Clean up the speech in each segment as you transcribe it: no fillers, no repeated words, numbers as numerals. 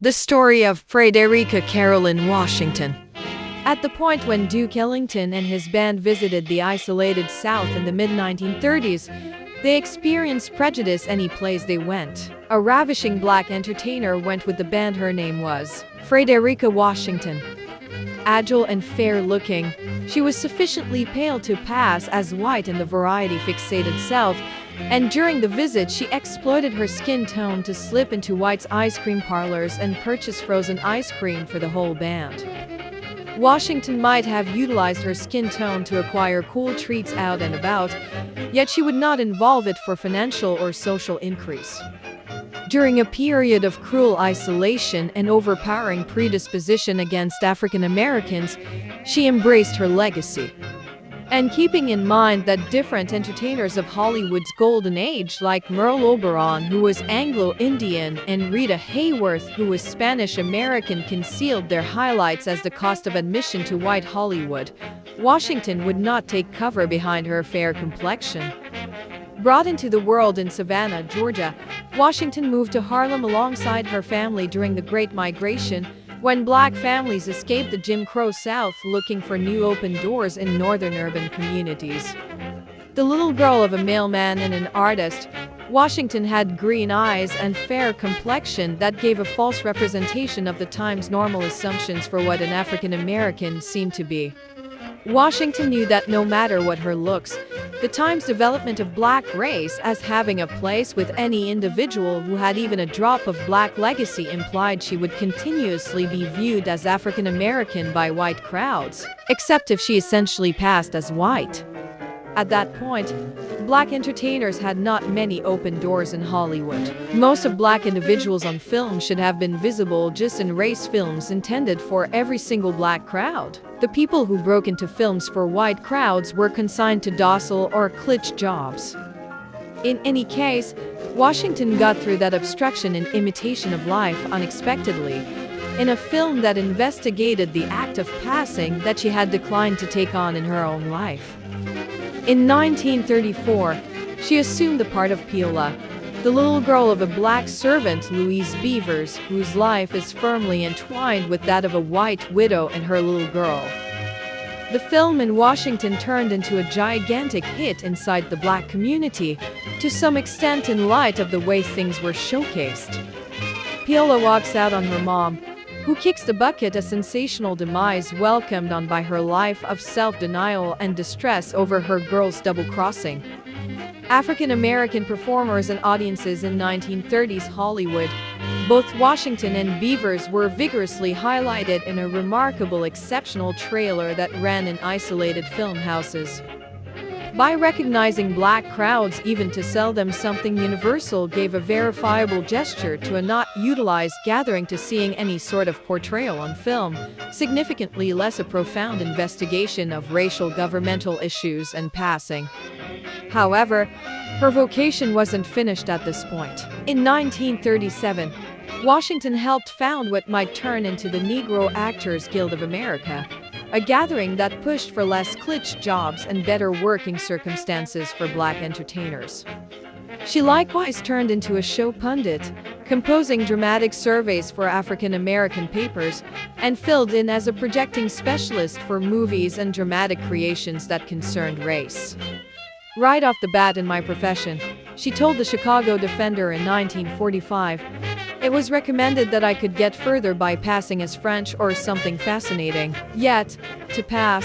The story of Frederica Carolyn Washington. At the point when Duke Ellington and his band visited the isolated South in the mid-1930s, they experienced prejudice any place they went. A ravishing black entertainer went with the band. Her name was Frederica Washington. Agile and fair-looking, she was sufficiently pale to pass as white in the variety-fixated South, and during the visit she exploited her skin tone to slip into White's ice cream parlors and purchase frozen ice cream for the whole band. Washington might have utilized her skin tone to acquire cool treats out and about, yet she would not involve it for financial or social increase. During a period of cruel isolation and overpowering predisposition against African Americans, she embraced her legacy. And keeping in mind that different entertainers of Hollywood's golden age like Merle Oberon, who was Anglo-Indian, and Rita Hayworth, who was Spanish-American, concealed their highlights as the cost of admission to white Hollywood, Washington would not take cover behind her fair complexion. Brought into the world in Savannah, Georgia, Washington moved to Harlem alongside her family during the Great Migration, when black families escaped the Jim Crow South looking for new open doors in northern urban communities. The little girl of a mailman and an artist, Washington had green eyes and fair complexion that gave a false representation of the time's normal assumptions for what an African American seemed to be. Washington knew that no matter what her looks, the time's development of black race as having a place with any individual who had even a drop of black legacy implied she would continuously be viewed as African American by white crowds, except if she essentially passed as white. At that point, black entertainers had not many open doors in Hollywood. Most of black individuals on film should have been visible just in race films intended for every single black crowd. The people who broke into films for white crowds were consigned to docile or cliché jobs. In any case, Washington got through that obstruction in Imitation of Life unexpectedly, in a film that investigated the act of passing that she had declined to take on in her own life. In 1934, she assumed the part of Peola, the little girl of a black servant, Louise Beavers, whose life is firmly entwined with that of a white widow and her little girl. The film in Washington turned into a gigantic hit inside the black community, to some extent in light of the way things were showcased. Peola walks out on her mom, who kicks the bucket, a sensational demise welcomed on by her life of self-denial and distress over her girl's double-crossing. African American performers and audiences in 1930s Hollywood, both Washington and Beavers were vigorously highlighted in a remarkable, exceptional trailer that ran in isolated film houses. By recognizing black crowds even to sell them something, Universal gave a verifiable gesture to a not utilized gathering to seeing any sort of portrayal on film, significantly less a profound investigation of racial governmental issues and passing. However, her vocation wasn't finished at this point. In 1937, Washington helped found what might turn into the Negro Actors Guild of America, a gathering that pushed for less cliché jobs and better working circumstances for black entertainers. She likewise turned into a show pundit, composing dramatic surveys for African American papers, and filled in as a projecting specialist for movies and dramatic creations that concerned race. Right off the bat in my profession, she told the Chicago Defender in 1945, it was recommended that I could get further by passing as French or something fascinating. Yet, to pass,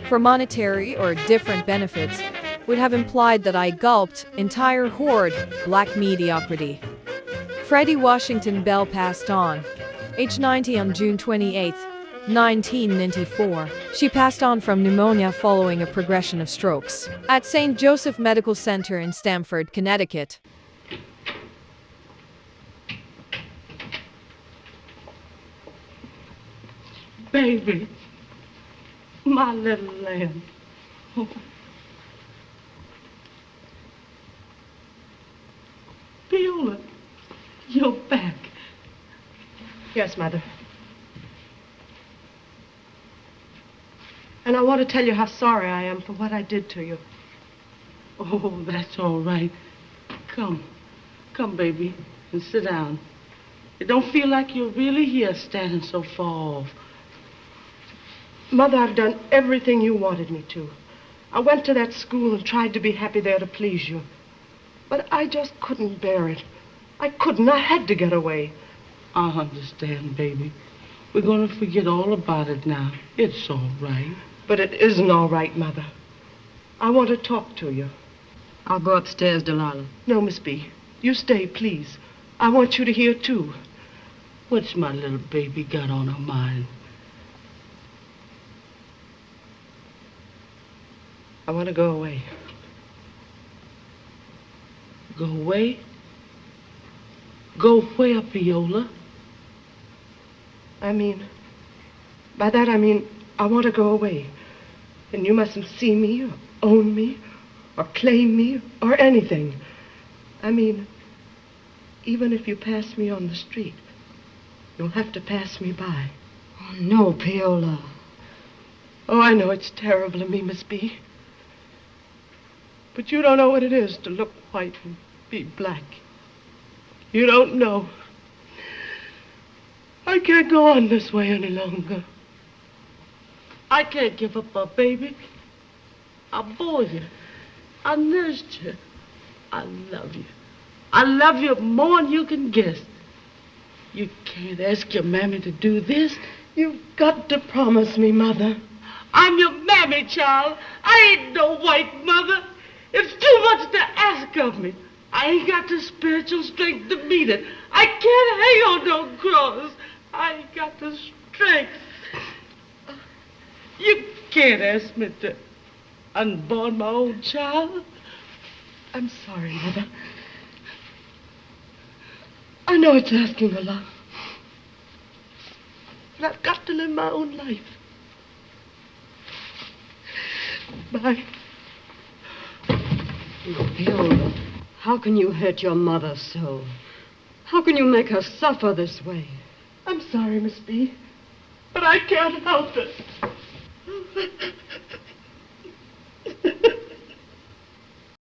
for monetary or different benefits, would have implied that I gulped, entire horde, black mediocrity. Fredi Washington Bell passed on, age 90 on June 28, 1994. She passed on from pneumonia following a progression of strokes at St. Joseph Medical Center in Stamford, Connecticut. Baby, my little lamb. Oh. Peola, you're back. Yes, Mother. And I want to tell you how sorry I am for what I did to you. Oh, that's all right. Come, baby, and sit down. It don't feel like you're really here standing so far off. Mother, I've done everything you wanted me to. I went to that school and tried to be happy there to please you. But I just couldn't bear it. I couldn't. I had to get away. I understand, baby. We're going to forget all about it now. It's all right. But it isn't all right, Mother. I want to talk to you. I'll go upstairs, Delilah. No, Miss B. You stay, please. I want you to hear, too. What's my little baby got on her mind? I want to go away. Go away? Go where, Viola? By that I mean, I want to go away. And you mustn't see me or own me or claim me or anything. Even if you pass me on the street, you'll have to pass me by. Oh, no, Peola. Oh, I know it's terrible of me, Miss B. But you don't know what it is to look white and be black. You don't know. I can't go on this way any longer. I can't give up our baby. I bore you. I nursed you. I love you. I love you more than you can guess. You can't ask your mammy to do this. You've got to promise me, Mother. I'm your mammy, child. I ain't no white mother. It's too much to ask of me. I ain't got the spiritual strength to meet it. I can't hang on no cross. I ain't got the strength. You can't ask me to unborn my own child. I'm sorry, Mother. I know it's asking a lot. But I've got to live my own life. Bye. Peola, how can you hurt your mother so? How can you make her suffer this way? I'm sorry, Miss B, but I can't help it.